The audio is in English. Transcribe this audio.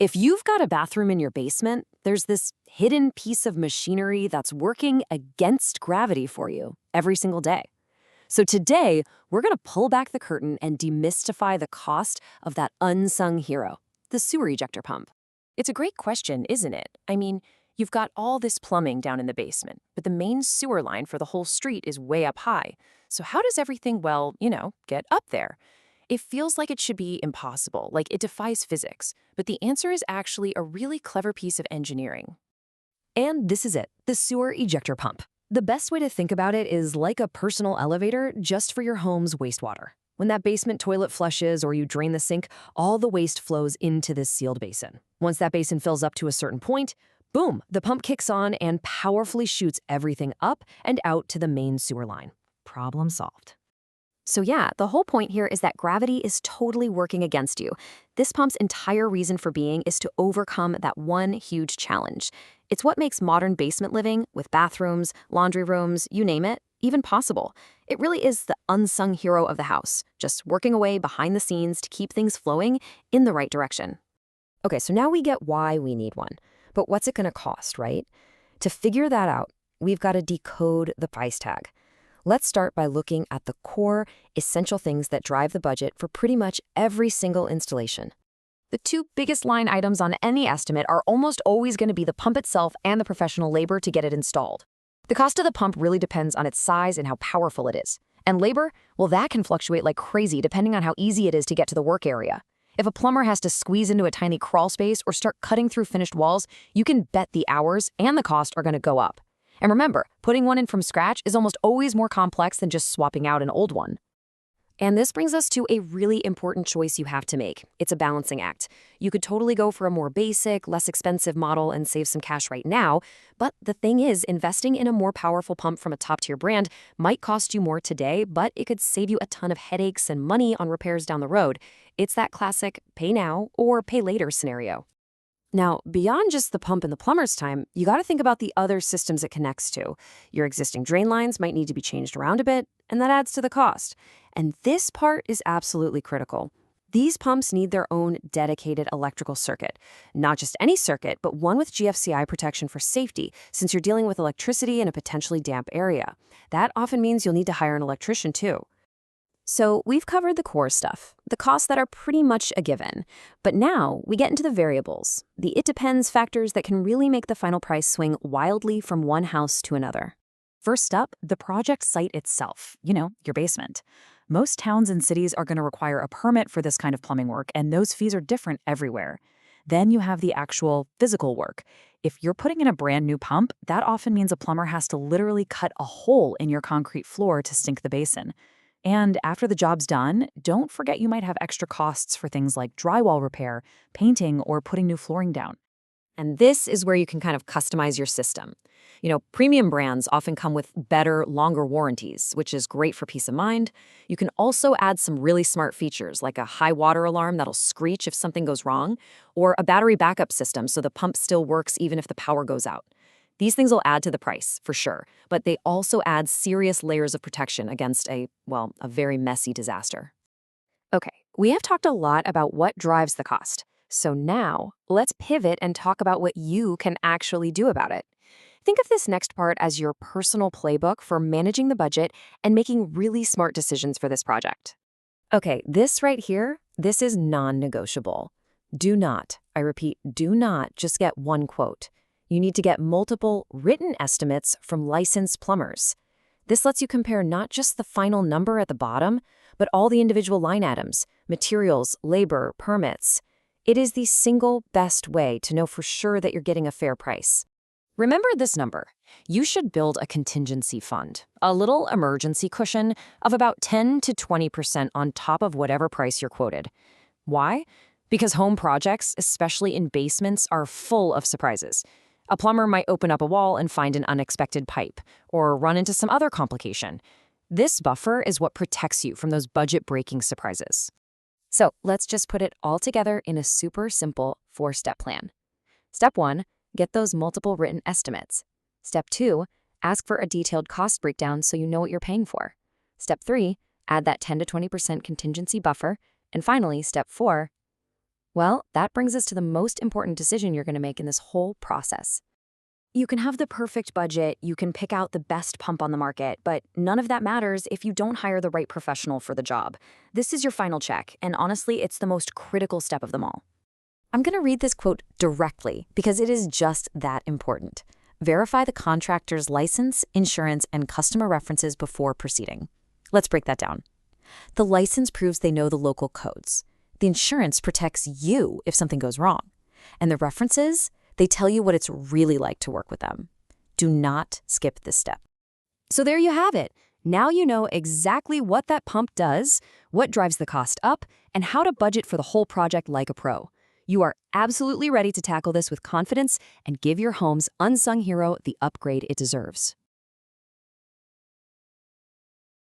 If you've got a bathroom in your basement, there's this hidden piece of machinery that's working against gravity for you every single day. So today, we're going to pull back the curtain and demystify the cost of that unsung hero, the sewer ejector pump. It's a great question, isn't it? I mean, you've got all this plumbing down in the basement, but the main sewer line for the whole street is way up high. So how does everything, well, get up there? It feels like it should be impossible, like it defies physics, but the answer is actually a really clever piece of engineering. And this is it, the sewer ejector pump. The best way to think about it is like a personal elevator just for your home's wastewater. When that basement toilet flushes or you drain the sink, all the waste flows into this sealed basin. Once that basin fills up to a certain point, boom, the pump kicks on and powerfully shoots everything up and out to the main sewer line. Problem solved. So yeah, the whole point here is that gravity is totally working against you. This pump's entire reason for being is to overcome that one huge challenge. It's what makes modern basement living, with bathrooms, laundry rooms, you name it, even possible. It really is the unsung hero of the house, just working away behind the scenes to keep things flowing in the right direction. Okay, so now we get why we need one. But what's it going to cost, right? To figure that out, we've got to decode the price tag. Let's start by looking at the core, essential things that drive the budget for pretty much every single installation. The two biggest line items on any estimate are almost always going to be the pump itself and the professional labor to get it installed. The cost of the pump really depends on its size and how powerful it is. And labor, well, that can fluctuate like crazy depending on how easy it is to get to the work area. If a plumber has to squeeze into a tiny crawl space or start cutting through finished walls, you can bet the hours and the cost are going to go up. And remember, putting one in from scratch is almost always more complex than just swapping out an old one. And this brings us to a really important choice you have to make. It's a balancing act. You could totally go for a more basic, less expensive model and save some cash right now, but the thing is, investing in a more powerful pump from a top-tier brand might cost you more today, but it could save you a ton of headaches and money on repairs down the road. It's that classic pay now or pay later scenario. Now, beyond just the pump and the plumber's time, you got to think about the other systems it connects to. Your existing drain lines might need to be changed around a bit, and that adds to the cost. And this part is absolutely critical. These pumps need their own dedicated electrical circuit. Not just any circuit, but one with GFCI protection for safety, since you're dealing with electricity in a potentially damp area. That often means you'll need to hire an electrician too. So we've covered the core stuff, the costs that are pretty much a given. But now we get into the variables, the it depends factors that can really make the final price swing wildly from one house to another. First up, the project site itself, your basement. Most towns and cities are going to require a permit for this kind of plumbing work, and those fees are different everywhere. Then you have the actual physical work. If you're putting in a brand new pump, that often means a plumber has to literally cut a hole in your concrete floor to sink the basin. And after the job's done, don't forget you might have extra costs for things like drywall repair, painting, or putting new flooring down. And this is where you can kind of customize your system. Premium brands often come with better, longer warranties, which is great for peace of mind. You can also add some really smart features like a high water alarm that'll screech if something goes wrong, or a battery backup system so the pump still works even if the power goes out. These things will add to the price, for sure, but they also add serious layers of protection against a very messy disaster. Okay, we have talked a lot about what drives the cost. So now, let's pivot and talk about what you can actually do about it. Think of this next part as your personal playbook for managing the budget and making really smart decisions for this project. Okay, this right here, this is non-negotiable. Do not, I repeat, do not just get one quote. You need to get multiple written estimates from licensed plumbers. This lets you compare not just the final number at the bottom, but all the individual line items, materials, labor, permits. It is the single best way to know for sure that you're getting a fair price. Remember this number. You should build a contingency fund, a little emergency cushion of about 10 to 20% on top of whatever price you're quoted. Why? Because home projects, especially in basements, are full of surprises. A plumber might open up a wall and find an unexpected pipe, or run into some other complication. This buffer is what protects you from those budget-breaking surprises. So let's just put it all together in a super simple 4-step plan. Step 1, get those multiple written estimates. Step 2, ask for a detailed cost breakdown so you know what you're paying for. Step 3, add that 10 to 20% contingency buffer. And finally, step 4, Well, that brings us to the most important decision you're going to make in this whole process. You can have the perfect budget, you can pick out the best pump on the market, but none of that matters if you don't hire the right professional for the job. This is your final check, and honestly, it's the most critical step of them all. I'm going to read this quote directly because it is just that important. Verify the contractor's license, insurance, and customer references before proceeding. Let's break that down. The license proves they know the local codes. The insurance protects you if something goes wrong. And the references, they tell you what it's really like to work with them. Do not skip this step. So there you have it. Now you know exactly what that pump does, what drives the cost up, and how to budget for the whole project like a pro. You are absolutely ready to tackle this with confidence and give your home's unsung hero the upgrade it deserves.